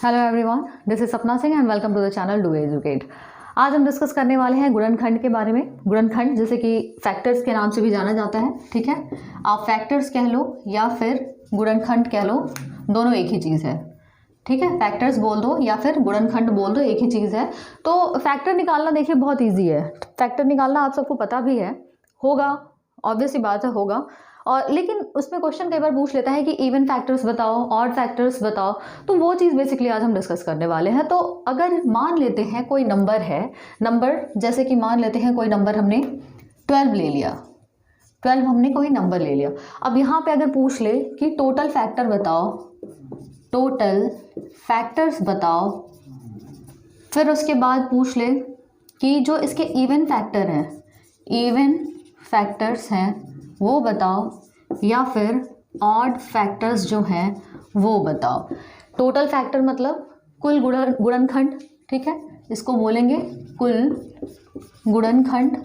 Hello everyone, this is Sapna Singh and welcome to the channel do educate. आज हम discuss करने वाले हैं गुणनखंड के बारे में। गुणनखंड जैसे कि फैक्टर्स के नाम से भी जाना जाता है, ठीक है। आप फैक्टर्स कह लो या फिर गुणनखंड कह लो, दोनों एक ही चीज़ है, ठीक है। फैक्टर्स बोल दो या फिर गुणनखंड बोल दो, एक ही चीज़ है। तो फैक्टर निकालना देखिए बहुत ईजी है। फैक्टर निकालना आप सबको पता भी है, होगा, ऑब्वियस सी बात है, होगा। और लेकिन उसमें क्वेश्चन कई बार पूछ लेता है कि इवन फैक्टर्स बताओ, ऑड फैक्टर्स बताओ, तो वो चीज़ बेसिकली आज हम डिस्कस करने वाले हैं। तो अगर मान लेते हैं कोई नंबर है, नंबर जैसे कि मान लेते हैं कोई नंबर हमने 12 ले लिया, 12 हमने कोई नंबर ले लिया। अब यहाँ पे अगर पूछ ले कि टोटल फैक्टर बताओ, टोटल फैक्टर्स बताओ, फिर उसके बाद पूछ ले कि जो इसके इवन फैक्टर हैं, इवन फैक्टर्स हैं वो बताओ, या फिर ऑड फैक्टर्स जो हैं वो बताओ। टोटल फैक्टर मतलब कुल गुणनखंड, ठीक है, इसको बोलेंगे कुल गुणनखंड,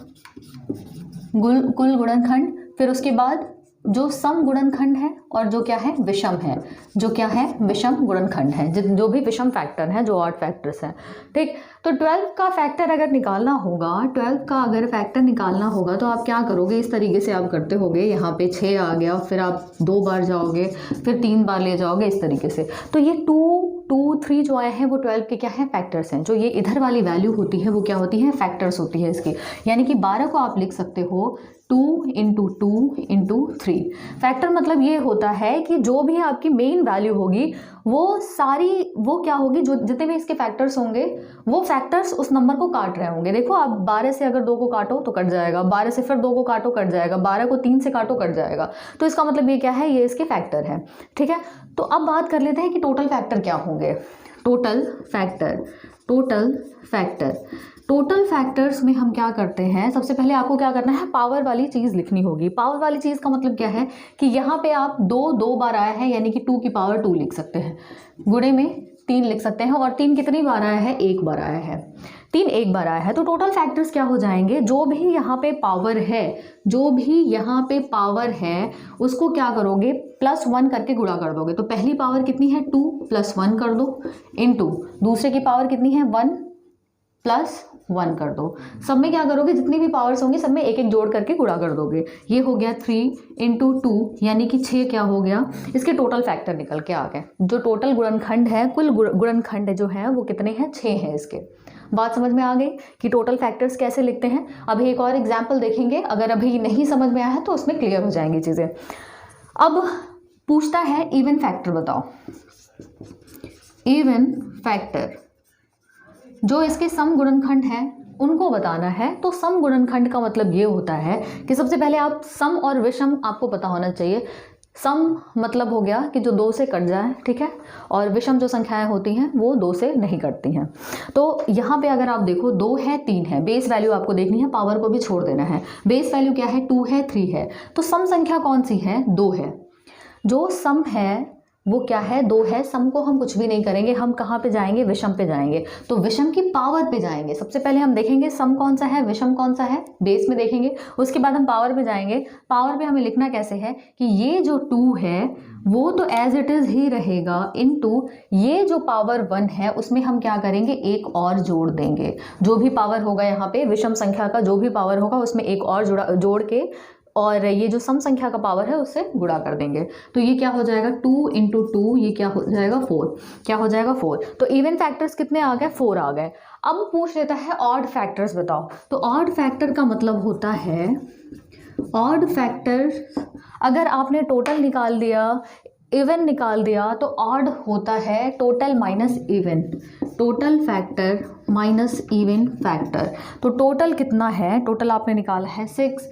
कुल गुणनखंड। फिर उसके बाद जो सम गुणनखंड है और जो क्या है विषम है, जो क्या है विषम गुणनखंड है, जो भी विषम फैक्टर हैं, जो ऑड फैक्टर्स हैं, ठीक। तो 12 का फैक्टर अगर निकालना होगा, 12 का अगर फैक्टर निकालना होगा तो आप क्या करोगे, इस तरीके से आप करते होगे। यहाँ पे 6 आ गया, फिर आप 2 बार जाओगे, फिर 3 बार ले जाओगे, इस तरीके से। तो ये 2, 2, 3 जो आए हैं वो 12 के क्या है फैक्टर्स हैं। जो ये इधर वाली वैल्यू होती है वो क्या होती है, फैक्टर्स होती है इसकी। यानी कि 12 को आप लिख सकते हो 2 × 2 × 3। फैक्टर मतलब ये होता है कि जो भी आपकी मेन वैल्यू होगी वो सारी, वो क्या होगी, जो जितने भी इसके फैक्टर्स होंगे वो फैक्टर्स उस नंबर को काट रहे होंगे। देखो आप 12 से अगर 2 को काटो तो कट जाएगा, 12 से फिर 2 को काटो कट जाएगा, 12 को 3 से काटो कट जाएगा। तो इसका मतलब ये क्या है, ये इसके फैक्टर है, ठीक है। तो अब बात कर लेते हैं कि टोटल फैक्टर क्या होंगे। Total factor, total factor, total factors में हम क्या करते हैं, सबसे पहले आपको क्या करना है, पावर वाली चीज़ लिखनी होगी। पावर वाली चीज़ का मतलब क्या है कि यहाँ पे आप 2 बार आया है, यानी कि 2 की पावर 2 लिख सकते हैं, गुणे में 3 लिख सकते हैं। और 3 कितनी बार आया है, 1 बार आया है, 3 1 बार आया है। तो टोटल फैक्टर्स क्या हो जाएंगे, जो भी यहाँ पे पावर है, जो भी यहाँ पे पावर है उसको क्या करोगे, +1 करके गुणा कर दोगे। तो पहली पावर कितनी है 2, +1 कर दो, इनटू दूसरे की पावर कितनी है 1, +1 कर दो। सब में क्या करोगे, जितनी भी पावर्स होंगी सब में 1 1 जोड़ करके गुणा कर दोगे। ये हो गया 3 × 2 यानी कि 6 क्या हो गया, इसके टोटल फैक्टर निकल के आ गए। जो टोटल गुणनखंड है, कुल गुणनखंड जो है वो कितने हैं, 6 हैं इसके। बात समझ में आ गई कि टोटल फैक्टर्स कैसे लिखते हैं। अभी एक और एग्जाम्पल देखेंगे, अगर अभी नहीं समझ में आया है तो उसमें क्लियर हो जाएंगी चीज़ें। अब पूछता है इवन फैक्टर बताओ। इवन फैक्टर जो इसके सम गुणनखंड हैं उनको बताना है। तो सम गुणनखंड का मतलब ये होता है कि सबसे पहले आप सम और विषम आपको पता होना चाहिए। सम मतलब हो गया कि जो 2 से कट जाए, ठीक है, और विषम जो संख्याएं होती हैं वो 2 से नहीं कटती हैं। तो यहाँ पे अगर आप देखो 2 है 3 है, बेस वैल्यू आपको देखनी है, पावर को भी छोड़ देना है। बेस वैल्यू क्या है, 2 है 3 है, तो सम संख्या कौन सी है, 2 है। जो सम है वो क्या है, 2 है। सम को हम कुछ भी नहीं करेंगे, हम कहाँ पे जाएंगे, विषम पे जाएंगे। तो विषम की पावर पे जाएंगे। सबसे पहले हम देखेंगे सम कौन सा है, विषम कौन सा है, बेस में देखेंगे। उसके बाद हम पावर पे जाएंगे। पावर पे हमें लिखना कैसे है कि ये जो 2 है वो तो एज इट इज़ ही रहेगा, इनटू ये जो पावर 1 है उसमें हम क्या करेंगे, 1 और जोड़ देंगे। जो भी पावर होगा यहाँ पे विषम संख्या का, जो भी पावर होगा उसमें 1 और जोड़ के, और ये जो सम संख्या का पावर है उससे गुणा कर देंगे। तो ये क्या हो जाएगा, 2 × 2, ये क्या हो जाएगा 4, क्या हो जाएगा 4। तो इवन फैक्टर्स कितने आ गए, 4 आ गए। अब पूछ लेता है ऑड फैक्टर्स बताओ। तो ऑड फैक्टर का मतलब होता है, ऑड फैक्टर अगर आपने टोटल निकाल दिया, इवन निकाल दिया, तो ऑड होता है total minus even, total factor minus even factor. तो टोटल कितना है, टोटल आपने निकाला है 6,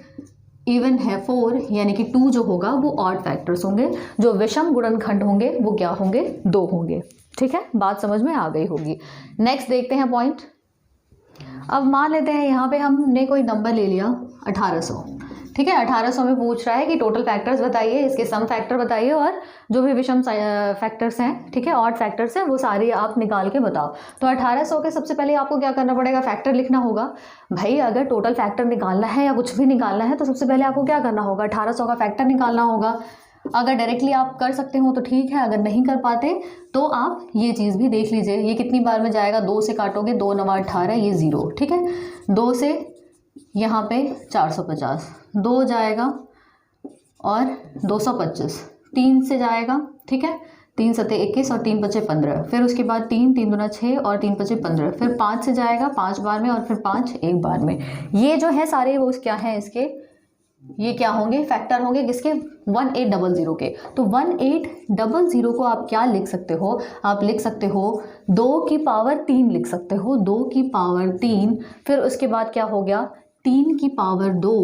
इवन है 4, यानी कि 2 जो होगा वो ऑड फैक्टर्स होंगे। जो विषम गुणनखंड होंगे वो क्या होंगे, 2 होंगे, ठीक है। बात समझ में आ गई होगी। नेक्स्ट देखते हैं पॉइंट। अब मान लेते हैं यहाँ पे हमने कोई नंबर ले लिया 1800, ठीक है। 1800 में पूछ रहा है कि टोटल फैक्टर्स बताइए, इसके सम फैक्टर बताइए, और जो भी विषम फैक्टर्स हैं, ठीक है, ऑड फैक्टर्स हैं, वो सारी आप निकाल के बताओ। तो 1800 के सबसे पहले आपको क्या करना पड़ेगा, फैक्टर लिखना होगा। भाई अगर टोटल फैक्टर निकालना है या कुछ भी निकालना है तो सबसे पहले आपको क्या करना होगा, 1800 का फैक्टर निकालना होगा। अगर डायरेक्टली आप कर सकते हो तो ठीक है, अगर नहीं कर पाते तो आप ये चीज़ भी देख लीजिए। ये कितनी बार में जाएगा, 2 से काटोगे, 2 9 18, ये 0, ठीक है। 2 से यहाँ पे 450, 2 जाएगा और 225, 3 से जाएगा, ठीक है, 3 सते 21 और 3 पचे 15, फिर उसके बाद 3 3 दूना 6 और 3 पचे 15, फिर 5 से जाएगा 5 बार में और फिर 5 एक बार में। ये जो है सारे वो क्या हैं इसके, ये क्या होंगे, फैक्टर होंगे किसके, 1800 के। तो 1800 को आप क्या लिख सकते हो, आप लिख सकते हो 2 की पावर 3 लिख सकते हो, 2 की पावर 3, फिर उसके बाद क्या हो गया 3 की पावर 2,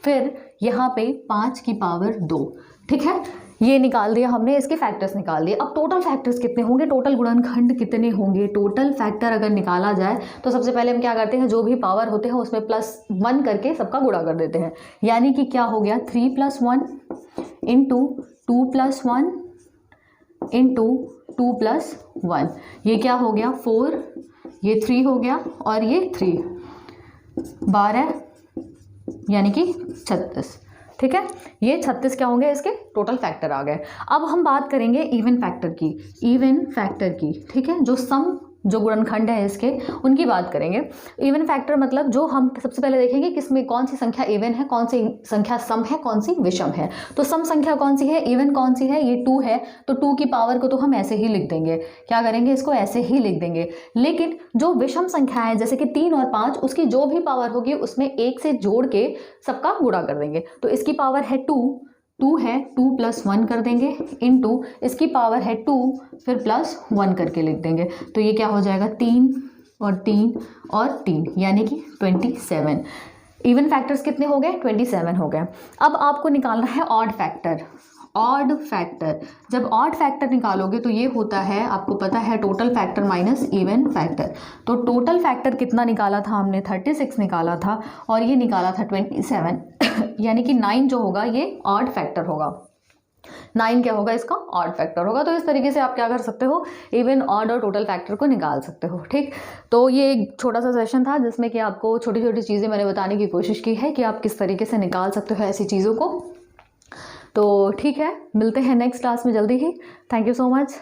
फिर यहाँ पे 5 की पावर 2, ठीक है। ये निकाल दिया हमने, इसके फैक्टर्स निकाल दिए। अब टोटल फैक्टर्स कितने होंगे, टोटल गुणनखंड कितने होंगे, टोटल फैक्टर अगर निकाला जाए तो सबसे पहले हम क्या करते हैं, जो भी पावर होते हैं उसमें +1 करके सबका गुणा कर देते हैं। यानी कि क्या हो गया 3 + 1 इंटू 2 + 1 इंटू 2 + 1, ये क्या हो गया 4, ये 3 हो गया और ये 3, 12 यानी कि 36, ठीक है। ये 36 क्या होंगे, इसके टोटल फैक्टर आ गए। अब हम बात करेंगे इवन फैक्टर की, इवन फैक्टर की, ठीक है। जो सम, जो गुणनखंड है इसके, उनकी बात करेंगे। इवन फैक्टर मतलब जो हम सबसे पहले देखेंगे किसमें कौन सी संख्या इवन है, कौन सी संख्या सम है, कौन सी विषम है। तो सम संख्या कौन सी है, इवन कौन सी है, ये 2 है, तो 2 की पावर को तो हम ऐसे ही लिख देंगे, क्या करेंगे, इसको ऐसे ही लिख देंगे। लेकिन जो विषम संख्या है जैसे कि 3 और 5, उसकी जो भी पावर होगी उसमें 1 से जोड़ के सबका गुणा कर देंगे। तो इसकी पावर है 2 है, 2 + 1 कर देंगे, इनटू इसकी पावर है 2, फिर +1 करके लिख देंगे। तो ये क्या हो जाएगा 3 और 3 और 3 यानी कि 27। इवन फैक्टर्स कितने हो गए, 27 हो गए। अब आपको निकालना है ऑड फैक्टर। ऑड फैक्टर, जब ऑड फैक्टर निकालोगे तो ये होता है, आपको पता है, total factor minus even factor. तो टोटल फैक्टर कितना निकाला था हमने, 36 निकाला था और ये निकाला था 27 यानी कि 9 जो होगा ये ऑड फैक्टर होगा। 9 क्या होगा, इसका ऑड फैक्टर होगा। तो इस तरीके से आप क्या कर सकते हो, इवन, ऑड और टोटल फैक्टर को निकाल सकते हो, ठीक। तो ये एक छोटा सा सेशन था जिसमें कि आपको छोटी छोटी चीज़ें मैंने बताने की कोशिश की है कि आप किस तरीके से निकाल सकते हो ऐसी चीज़ों को। तो ठीक है, मिलते हैं नेक्स्ट क्लास में जल्दी ही। Thank you so much.